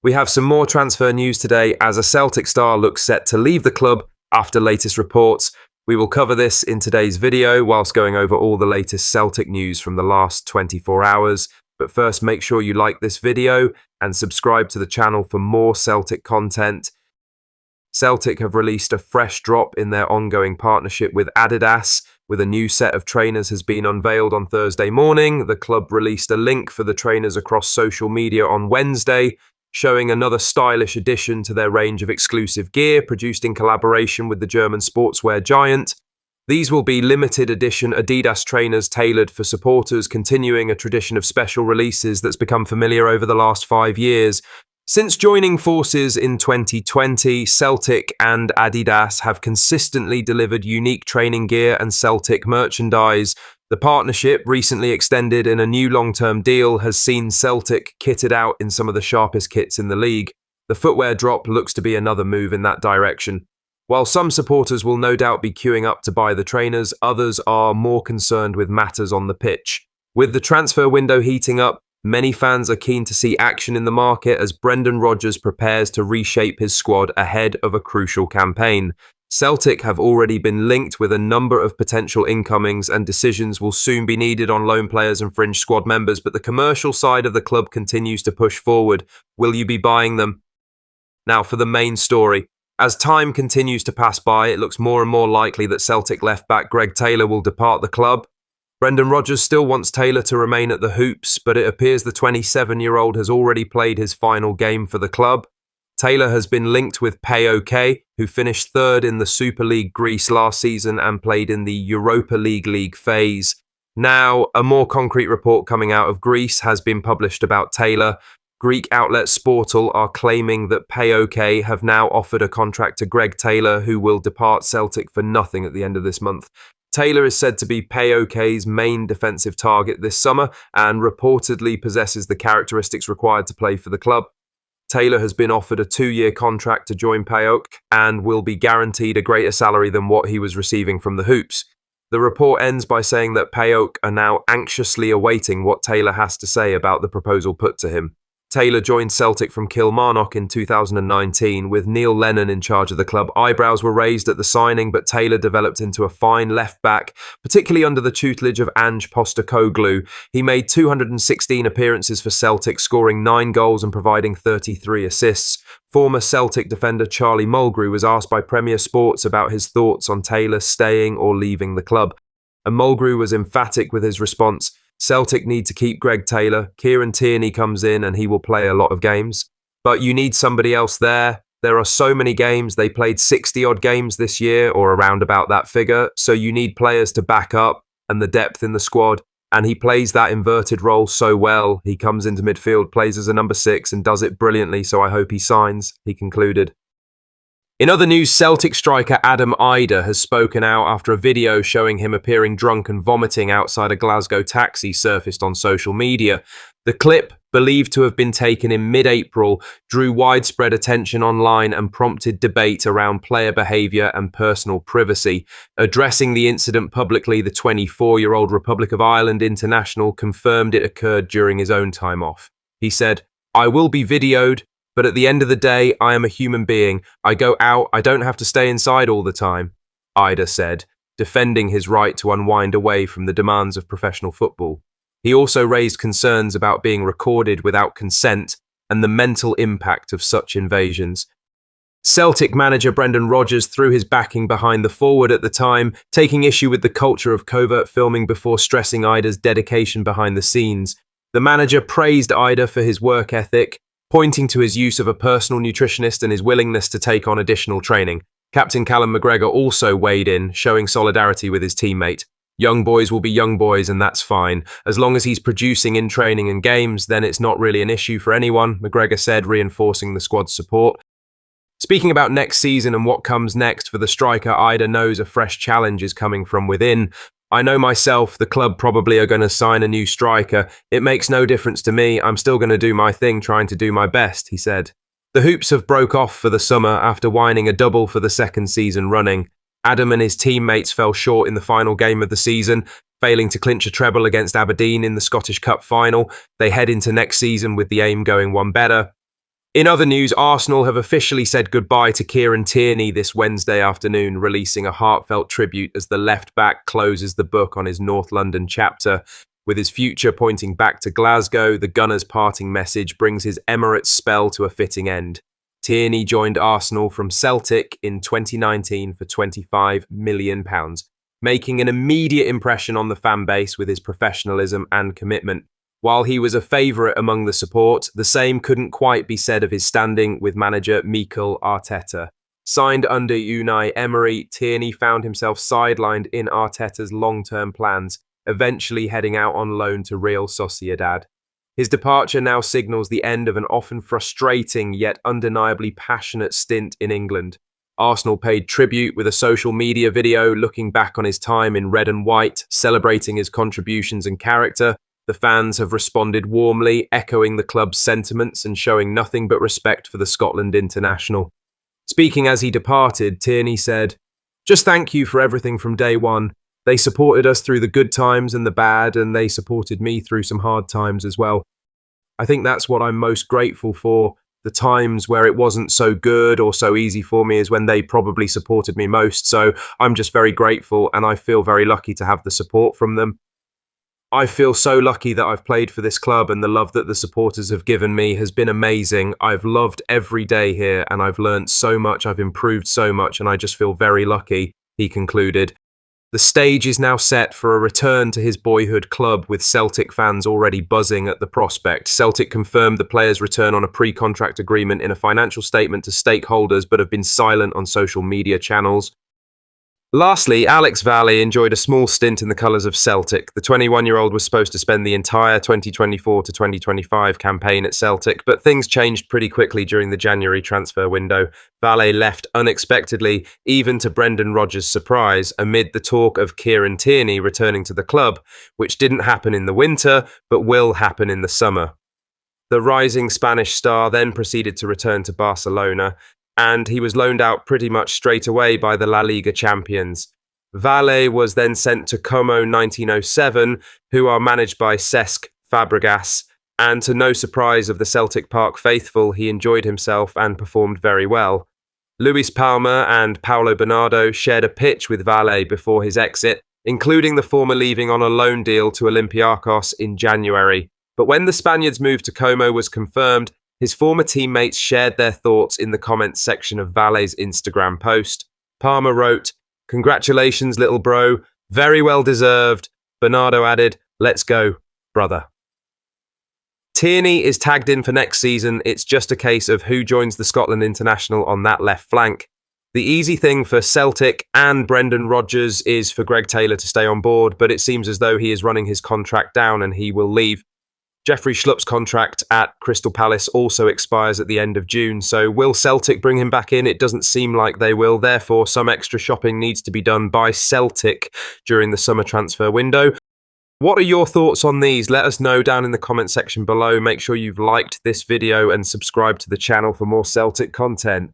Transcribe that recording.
We have some more transfer news today as a Celtic star looks set to leave the club after latest reports. We will cover this in today's video whilst going over all the latest Celtic news from the last 24 hours. But first, make sure you like this video and subscribe to the channel for more Celtic content. Celtic have released a fresh drop in their ongoing partnership with Adidas, with a new set of trainers has been unveiled on Thursday morning. The club released a link for the trainers across social media on Wednesday, showing another stylish addition to their range of exclusive gear produced in collaboration with the German sportswear giant. These will be limited edition Adidas trainers tailored for supporters, continuing a tradition of special releases that's become familiar over the last 5 years. Since joining forces in 2020, Celtic and Adidas have consistently delivered unique training gear and Celtic merchandise. The partnership, recently extended in a new long-term deal, has seen Celtic kitted out in some of the sharpest kits in the league. The footwear drop looks to be another move in that direction. While some supporters will no doubt be queuing up to buy the trainers, others are more concerned with matters on the pitch. With the transfer window heating up, many fans are keen to see action in the market as Brendan Rodgers prepares to reshape his squad ahead of a crucial campaign. Celtic have already been linked with a number of potential incomings, and decisions will soon be needed on loan players and fringe squad members, but the commercial side of the club continues to push forward. Will you be buying them? Now for the main story. As time continues to pass by, it looks more and more likely that Celtic left-back Greg Taylor will depart the club. Brendan Rodgers still wants Taylor to remain at the Hoops, but it appears the 27-year-old has already played his final game for the club. Taylor has been linked with PAOK, who finished third in the Super League Greece last season and played in the Europa League phase. Now, a more concrete report coming out of Greece has been published about Taylor. Greek outlet Sportal are claiming that PAOK have now offered a contract to Greg Taylor, who will depart Celtic for nothing at the end of this month. Taylor is said to be PAOK's main defensive target this summer and reportedly possesses the characteristics required to play for the club. Taylor has been offered a 2-year contract to join PAOK and will be guaranteed a greater salary than what he was receiving from the Hoops. The report ends by saying that PAOK are now anxiously awaiting what Taylor has to say about the proposal put to him. Taylor joined Celtic from Kilmarnock in 2019 with Neil Lennon in charge of the club. Eyebrows were raised at the signing, but Taylor developed into a fine left-back, particularly under the tutelage of Ange Postecoglou. He made 216 appearances for Celtic, scoring 9 goals and providing 33 assists. Former Celtic defender Charlie Mulgrew was asked by Premier Sports about his thoughts on Taylor staying or leaving the club, and Mulgrew was emphatic with his response. Celtic need to keep Greg Taylor. Kieran Tierney comes in and he will play a lot of games. But you need somebody else there. There are so many games. They played 60-odd games this year, or around about that figure. So you need players to back up and the depth in the squad. And he plays that inverted role so well. He comes into midfield, plays as a number 6 and does it brilliantly. So I hope he signs, he concluded. In other news, Celtic striker Idah has spoken out after a video showing him appearing drunk and vomiting outside a Glasgow taxi surfaced on social media. The clip, believed to have been taken in mid-April, drew widespread attention online and prompted debate around player behaviour and personal privacy. Addressing the incident publicly, the 24-year-old Republic of Ireland international confirmed it occurred during his own time off. He said, "I will be videoed, but at the end of the day, I am a human being. I go out, I don't have to stay inside all the time," Idah said, defending his right to unwind away from the demands of professional football. He also raised concerns about being recorded without consent and the mental impact of such invasions. Celtic manager Brendan Rodgers threw his backing behind the forward at the time, taking issue with the culture of covert filming before stressing Idah's dedication behind the scenes. The manager praised Idah for his work ethic, pointing to his use of a personal nutritionist and his willingness to take on additional training. Captain Callum McGregor also weighed in, showing solidarity with his teammate. "Young boys will be young boys, and that's fine. As long as he's producing in training and games, then it's not really an issue for anyone," McGregor said, reinforcing the squad's support. Speaking about next season and what comes next for the striker, Idah knows a fresh challenge is coming from within. "I know myself, the club probably are going to sign a new striker. It makes no difference to me. I'm still going to do my thing, trying to do my best," he said. The Hoops have broke off for the summer after whining a double for the 2nd season running. Adam and his teammates fell short in the final game of the season, failing to clinch a treble against Aberdeen in the Scottish Cup final. They head into next season with the aim going one better. In other news, Arsenal have officially said goodbye to Kieran Tierney this Wednesday afternoon, releasing a heartfelt tribute as the left-back closes the book on his North London chapter. With his future pointing back to Glasgow, the Gunners' parting message brings his Emirates spell to a fitting end. Tierney joined Arsenal from Celtic in 2019 for £25 million, making an immediate impression on the fan base with his professionalism and commitment. While he was a favourite among the support, the same couldn't quite be said of his standing with manager Mikel Arteta. Signed under Unai Emery, Tierney found himself sidelined in Arteta's long-term plans, eventually heading out on loan to Real Sociedad. His departure now signals the end of an often frustrating yet undeniably passionate stint in England. Arsenal paid tribute with a social media video looking back on his time in red and white, celebrating his contributions and character. The fans have responded warmly, echoing the club's sentiments and showing nothing but respect for the Scotland international. Speaking as he departed, Tierney said, "Just thank you for everything from day one. They supported us through the good times and the bad, and they supported me through some hard times as well. I think that's what I'm most grateful for. The times where it wasn't so good or so easy for me is when they probably supported me most, so I'm just very grateful and I feel very lucky to have the support from them. I feel so lucky that I've played for this club, and the love that the supporters have given me has been amazing. I've loved every day here and I've learnt so much, I've improved so much, and I just feel very lucky," he concluded. The stage is now set for a return to his boyhood club, with Celtic fans already buzzing at the prospect. Celtic confirmed the player's return on a pre-contract agreement in a financial statement to stakeholders, but have been silent on social media channels. Lastly, Alex Valle enjoyed a small stint in the colours of Celtic. The 21-year-old was supposed to spend the entire 2024 to 2025 campaign at Celtic, but things changed pretty quickly during the January transfer window. Valle left unexpectedly, even to Brendan Rodgers' surprise, amid the talk of Kieran Tierney returning to the club, which didn't happen in the winter, but will happen in the summer. The rising Spanish star then proceeded to return to Barcelona, and he was loaned out pretty much straight away by the La Liga champions. Valle was then sent to Como 1907, who are managed by Cesc Fabregas, and to no surprise of the Celtic Park faithful, he enjoyed himself and performed very well. Luis Palma and Paulo Bernardo shared a pitch with Valle before his exit, including the former leaving on a loan deal to Olympiacos in January. But when the Spaniards' move to Como was confirmed, his former teammates shared their thoughts in the comments section of Valle's Instagram post. Palmer wrote, "Congratulations, little bro. Very well deserved." Bernardo added, "Let's go, brother." Tierney is tagged in for next season. It's just a case of who joins the Scotland international on that left flank. The easy thing for Celtic and Brendan Rodgers is for Greg Taylor to stay on board, but it seems as though he is running his contract down and he will leave. Jeffrey Schlupp's contract at Crystal Palace also expires at the end of June, so will Celtic bring him back in? It doesn't seem like they will. Therefore, some extra shopping needs to be done by Celtic during the summer transfer window. What are your thoughts on these? Let us know down in the comment section below. Make sure you've liked this video and subscribed to the channel for more Celtic content.